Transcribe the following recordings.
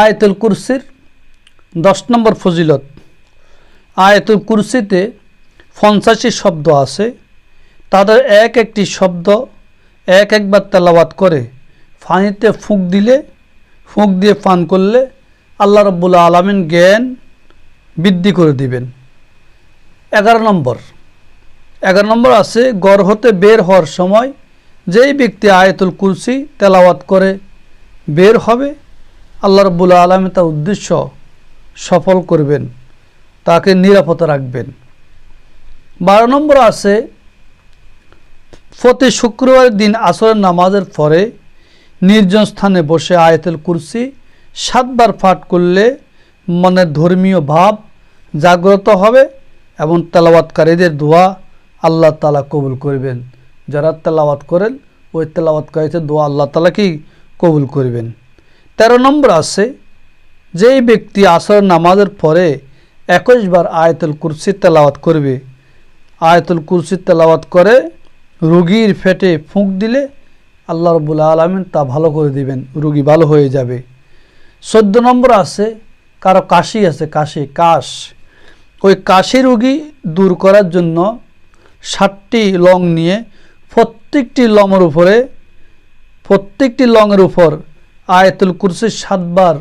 আয়াতুল কুরসির 10 নম্বর ফজিলত। আয়াতুল কুরসিতে 50টি শব্দ আছে। তাদের এক একটি শব্দ একবার তেলাওয়াত করে পানিতে ফুঁক দিয়ে পান করলে আল্লাহ রাব্বুল আলামিন জ্ঞান বৃদ্ধি করে দিবেন। 11 নম্বর আছে, ঘর হতে বের হওয়ার সময় যেই ব্যক্তি আয়াতুল কুরসি তেলাওয়াত করে বের হবে, আল্লাহ রাব্বুল আলামিন তার উদ্দেশ্য সফল করবেন, তাকে নিরাপদে রাখবেন। 12 নম্বর আছে, প্রতি শুক্রবার দিন আসরের নামাজের পরে নির্জন স্থানে বসে আয়াতুল কুরসি 7 বার পাঠ করলে মনের ধর্মীয় ভাব জাগ্রত হবে এবং তেলাওয়াতকারীদের দোয়া আল্লাহ তাআলা কবুল করবেন। যারা তেলাওয়াত করেন ওই তেলাওয়াতকারীদের দোয়া আল্লাহ তাআলা কি কবুল করবেন। 13 নম্বর আছে, যেই ব্যক্তি আসরের নামাজের পরে 21 বার আয়াতুল কুরসি তেলাওয়াত করবে, আয়াতুল কুরসি তেলাওয়াত করে রোগীর পেটে ফুঁক দিলে আল্লাহ রাব্বুল আলামিন তা ভালো করে দিবেন, রোগী ভালো হয়ে যাবে। 14 নম্বর আছে, কারো কাশি আছে, কাশ, ওই কাশি রোগী দূর করার জন্য 7টি লং নিয়ে প্রত্যেকটি লংয়ের উপর আয়াতুল কুরসি 7 বার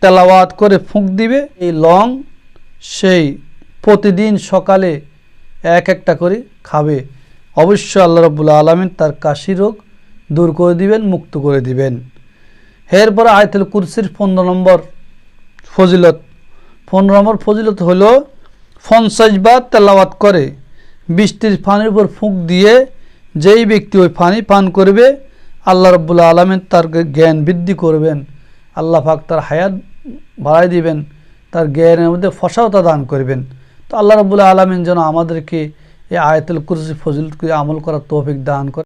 তেলাওয়াত করে ফুঁক দিবে। এই লং সেই প্রতিদিন সকালে একটা করে খাবে। অবশ্যই আল্লাহ রাব্বুল আলামিন তার কাশি রোগ দূর করে দিবেন, মুক্ত করে দিবেন। এরপরে আয়াতুল কুরসির 15 নম্বর ফজিলত হলো 50 বার তেলাওয়াত করে বৃষ্টির পানির উপর ফুঁক দিয়ে যেই ব্যক্তি ওই পানি পান করবে, আল্লাহ রাব্বুল আলামিন তার জ্ঞান বৃদ্ধি করবেন, আল্লাহ পাক তার হায়াত বাড়াই দিবেন, তার জ্ঞানের মধ্যে ফসাহতা দান করবেন। তো আল্লাহ রাব্বুল আলামিন যেন আমাদেরকে এই আয়াতুল কুরসি ফজিলত করে আমল করার তৌফিক দান করে।